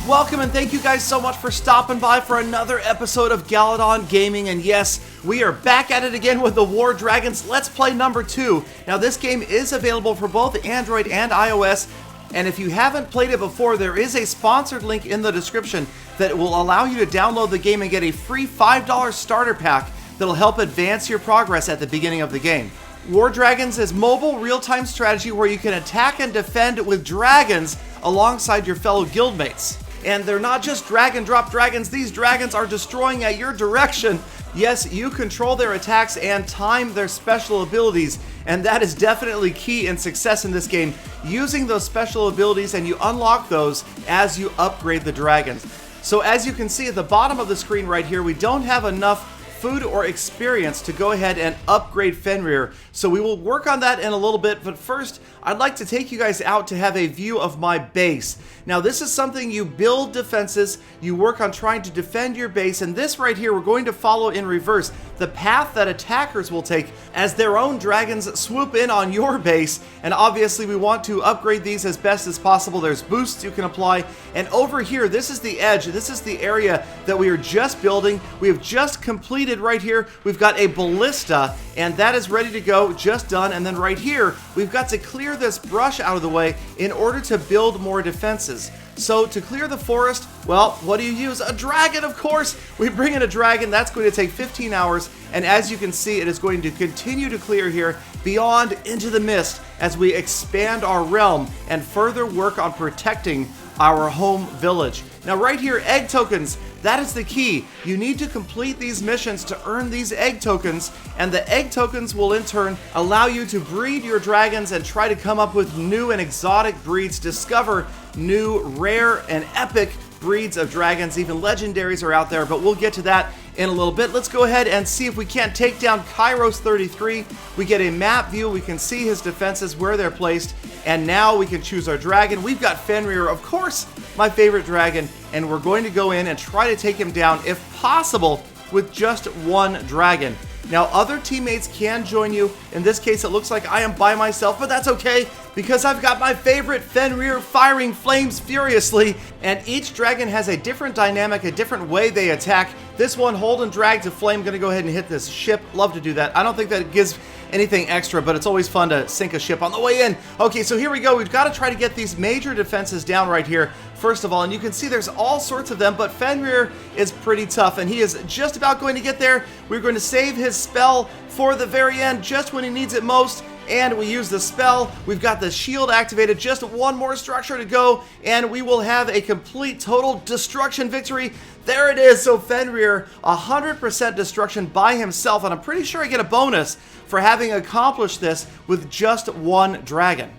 Welcome and thank you guys so much for stopping by for another episode of Galadon Gaming. And yes, we are back at it again with the War Dragons Let's Play number 2. Now this game is available for both Android and iOS. And if you haven't played it before, there is a sponsored link in the description that will allow you to download the game and get a free $5 starter pack that'll help advance your progress at the beginning of the game. War Dragons is mobile real-time strategy where you can attack and defend with dragons alongside your fellow guildmates. And they're not just drag and drop dragons, these dragons are destroying at your direction. Yes, you control their attacks and time their special abilities, and that is definitely key in success in this game, using those special abilities, and you unlock those as you upgrade the dragons. So as you can see at the bottom of the screen right here, we don't have enough food or experience to go ahead and upgrade Fenrir. So we will work on that in a little bit, but first I'd like to take you guys out to have a view of my base. Now this is something you build defenses, you work on trying to defend your base, and this right here we're going to follow in reverse, the path that attackers will take as their own dragons swoop in on your base. And obviously we want to upgrade these as best as possible. There's boosts you can apply, and over here this is the edge, this is the area that we are just building. We have just completed right here. We've got a ballista and that is ready to go, just done. And then right here we've got to clear this brush out of the way in order to build more defenses. So to clear the forest, well, what do you use? A dragon, of course. We bring in a dragon. That's going to take 15 hours, and as you can see, it is going to continue to clear here beyond into the mist as we expand our realm and further work on protecting our home village. Now right here, egg tokens, that is the key. You need to complete these missions to earn these egg tokens, and the egg tokens will in turn allow you to breed your dragons and try to come up with new and exotic breeds, discover new, rare, and epic breeds of dragons. Even legendaries are out there, but we'll get to that in a little bit. Let's go ahead and see if we can't take down Kairos 33. We get a map view, we can see his defenses, where they're placed, and now we can choose our dragon. We've got Fenrir, of course, my favorite dragon, and we're going to go in and try to take him down, if possible, with just one dragon. Now, other teammates can join you. In this case, it looks like I am by myself, but that's okay, because I've got my favorite Fenrir firing flames furiously, and each dragon has a different dynamic, a different way they attack. This one, hold and drag to flame, gonna go ahead and hit this ship. Love to do that. I don't think that it gives anything extra, but it's always fun to sink a ship on the way in. Okay, so here we go. We've got to try to get these major defenses down right here, first of all, and you can see there's all sorts of them, but Fenrir is pretty tough, and he is just about going to get there. We're going to save his spell for the very end, just when he needs it most, and we use the spell. We've got the shield activated, just one more structure to go, and we will have a complete total destruction victory. There it is. So Fenrir, 100% destruction by himself, and I'm pretty sure I get a bonus for having accomplished this with just one dragon.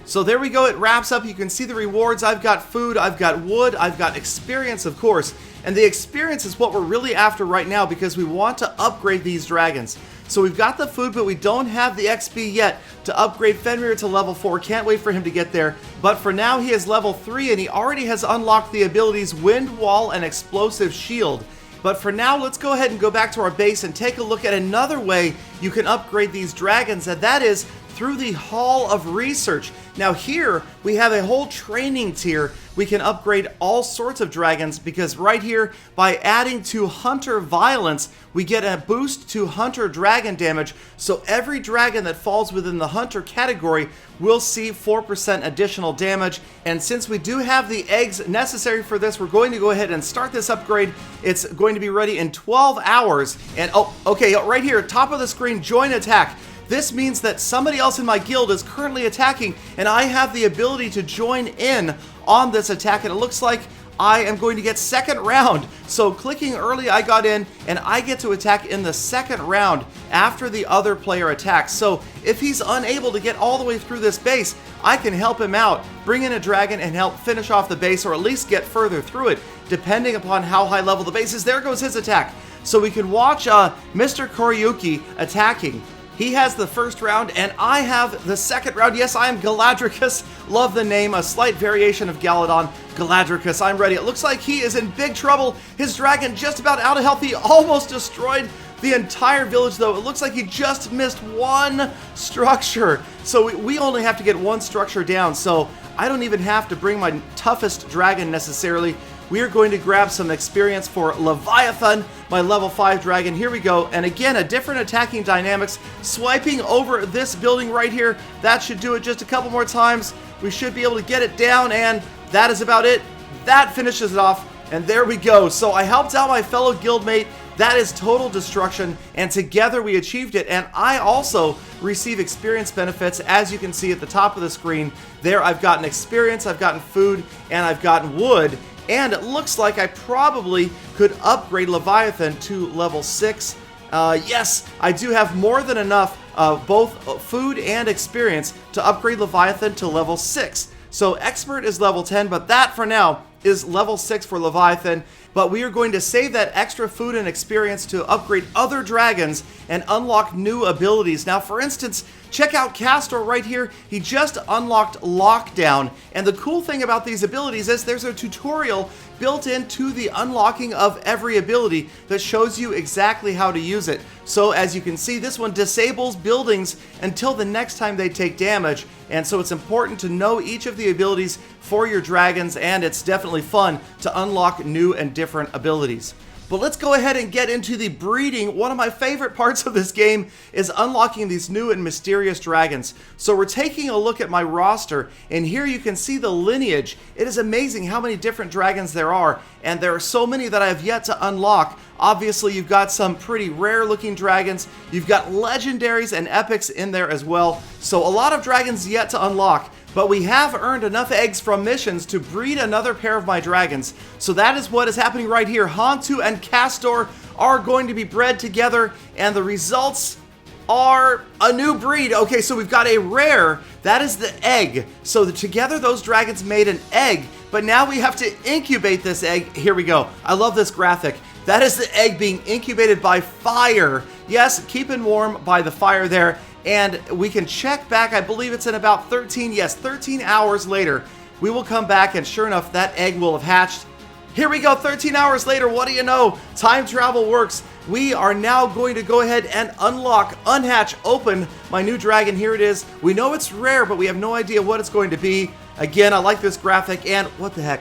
So there we go, it wraps up. You can see the rewards. I've got food, I've got wood, I've got experience, of course. And the experience is what we're really after right now, because we want to upgrade these dragons. So we've got the food, but we don't have the XP yet to upgrade Fenrir to level 4. Can't wait for him to get there. But for now, he is level 3, and he already has unlocked the abilities Wind Wall and Explosive Shield. But for now, let's go ahead and go back to our base and take a look at another way you can upgrade these dragons, and that is through the Hall of Research. Now here, we have a whole training tier. We can upgrade all sorts of dragons, because right here, by adding to Hunter Violence, we get a boost to Hunter Dragon damage. So every dragon that falls within the Hunter category will see 4% additional damage. And since we do have the eggs necessary for this, we're going to go ahead and start this upgrade. It's going to be ready in 12 hours. And oh, okay, right here, top of the screen, join attack. This means that somebody else in my guild is currently attacking, and I have the ability to join in on this attack, and it looks like I am going to get second round. So clicking early, I got in, and I get to attack in the second round after the other player attacks. So if he's unable to get all the way through this base, I can help him out, bring in a dragon, and help finish off the base, or at least get further through it, depending upon how high level the base is. There goes his attack. So we can watch Mr. Koryuki attacking. He has the first round, and I have the second round. Yes, I am Galadricus. Love the name. A slight variation of Galadon. Galadricus, I'm ready. It looks like he is in big trouble. His dragon just about out of health. He almost destroyed the entire village, though. It looks like he just missed one structure. So we only have to get one structure down. So I don't even have to bring my toughest dragon necessarily. We are going to grab some experience for Leviathan, my level 5 dragon. Here we go. And again, a different attacking dynamics. Swiping over this building right here. That should do it just a couple more times. We should be able to get it down, and that is about it. That finishes it off, and there we go. So I helped out my fellow guildmate. That is total destruction, and together we achieved it. And I also receive experience benefits, as you can see at the top of the screen. There I've gotten experience, I've gotten food, and I've gotten wood. And it looks like I probably could upgrade Leviathan to level 6. Yes, I do have more than enough both food and experience to upgrade Leviathan to level 6. So Expert is level 10, but that for now is level 6 for Leviathan. But we are going to save that extra food and experience to upgrade other dragons and unlock new abilities. Now, for instance, check out Castor right here. He just unlocked Lockdown. And the cool thing about these abilities is there's a tutorial built into the unlocking of every ability that shows you exactly how to use it. So as you can see, this one disables buildings until the next time they take damage. And so it's important to know each of the abilities for your dragons, and it's definitely fun to unlock new and different abilities. But let's go ahead and get into the breeding. One of my favorite parts of this game is unlocking these new and mysterious dragons. So we're taking a look at my roster, and here you can see the lineage. It is amazing how many different dragons there are, and there are so many that I have yet to unlock. Obviously, you've got some pretty rare looking dragons. You've got legendaries and epics in there as well. So a lot of dragons yet to unlock. But we have earned enough eggs from missions to breed another pair of my dragons. So that is what is happening right here. Hantu and Castor are going to be bred together, and the results are a new breed. Okay, so we've got a rare. That is the egg. So together those dragons made an egg, but now we have to incubate this egg. Here we go. I love this graphic. That is the egg being incubated by fire. Yes, keeping warm by the fire there. And we can check back, I believe it's in about 13 hours later. We will come back, and sure enough, that egg will have hatched. Here we go, 13 hours later, what do you know? Time travel works. We are now going to go ahead and unlock, unhatch, open my new dragon. Here it is. We know it's rare, but we have no idea what it's going to be. Again, I like this graphic, and what the heck?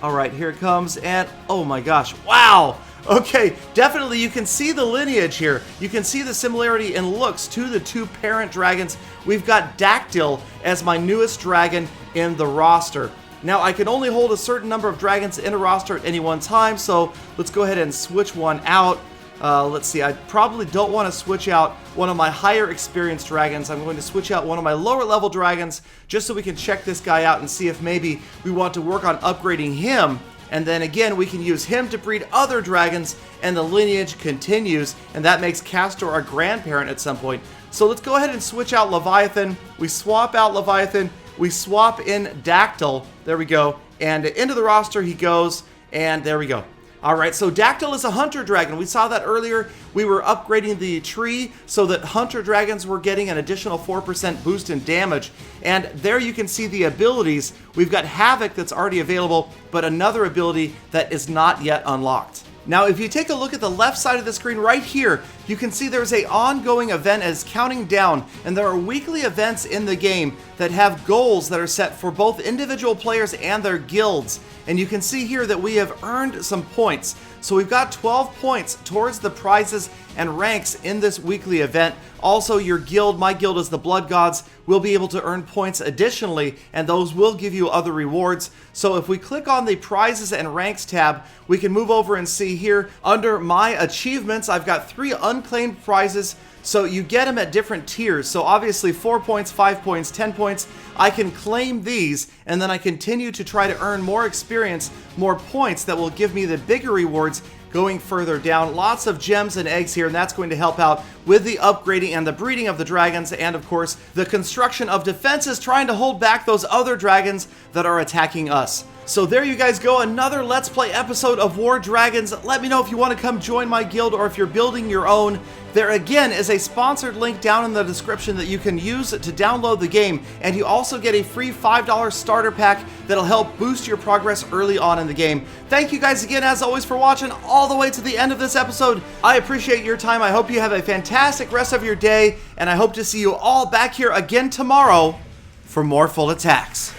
All right, here it comes, and oh my gosh, wow! Okay, definitely you can see the lineage here. You can see the similarity in looks to the two parent dragons. We've got Dactyl as my newest dragon in the roster. Now, I can only hold a certain number of dragons in a roster at any one time, so let's go ahead and switch one out. Let's see, I probably don't want to switch out one of my higher experienced dragons. I'm going to switch out one of my lower level dragons just so we can check this guy out and see if maybe we want to work on upgrading him. And then again, we can use him to breed other dragons, and the lineage continues, and that makes Castor a grandparent at some point. So let's go ahead and switch out Leviathan. We swap out Leviathan. We swap in Dactyl. There we go. And into the roster he goes, and there we go. All right, so Dactyl is a hunter dragon. We saw that earlier. We were upgrading the tree so that hunter dragons were getting an additional 4% boost in damage. And there you can see the abilities. We've got Havoc that's already available, but another ability that is not yet unlocked. Now, if you take a look at the left side of the screen right here, you can see there's an ongoing event as counting down, and there are weekly events in the game that have goals that are set for both individual players and their guilds. And you can see here that we have earned some points. So we've got 12 points towards the prizes and ranks in this weekly event. Also, your guild, my guild is the Blood Gods, will be able to earn points additionally, and those will give you other rewards. So if we click on the prizes and ranks tab, we can move over and see here under my achievements, I've got 3 unclaimed prizes. So you get them at different tiers. So obviously 4 points, 5 points, 10 points. I can claim these, and then I continue to try to earn more experience, more points that will give me the bigger rewards going further down. Lots of gems and eggs here, and that's going to help out with the upgrading and the breeding of the dragons, and of course, the construction of defenses trying to hold back those other dragons that are attacking us. So there you guys go, another Let's Play episode of War Dragons. Let me know if you want to come join my guild or if you're building your own. There again is a sponsored link down in the description that you can use to download the game, and you also get a free $5 starter pack that'll help boost your progress early on in the game. Thank you guys again, as always, for watching all the way to the end of this episode. I appreciate your time. I hope you have a fantastic rest of your day, and I hope to see you all back here again tomorrow for more full attacks.